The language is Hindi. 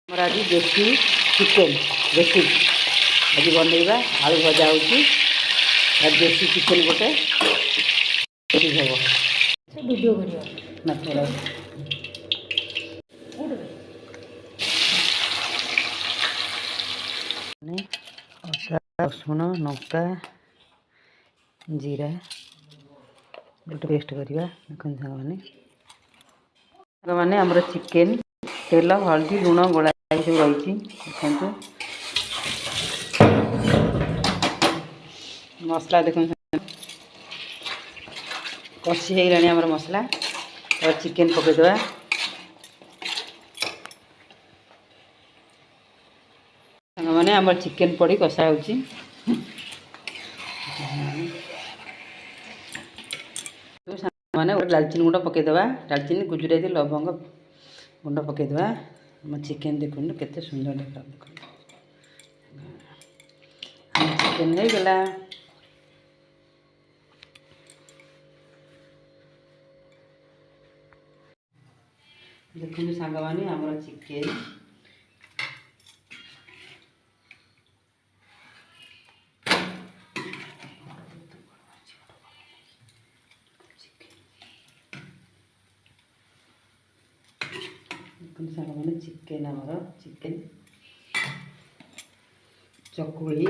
आमर आज देसी चिकेन देसी आज बनइबा आलू भजा हो देसी चिकेन गोटे हम वीडियो ना थोड़ा अदा रसुण लंका जीरा गोटे पेस्ट करवा देखते साग मैंने आमर चिकेन तेल हल्दी लुण गोला सब रही देखो मसला देखो कषि हो गलानी आमर मसला और चिकेन पकईदे मैंने आमर चिकेन पड़ी कषा हो मैंने डालचीनी गुंड पकईदे डालचीनी गुजुराती लवंग गुंड पकईदे आम चिकेन देखो केते सुंदर देखा देखो चिकेन हो गला देखो सांग मैंने आमर चिकेन साग मैंने चिकेन आमर चिकेन चकुली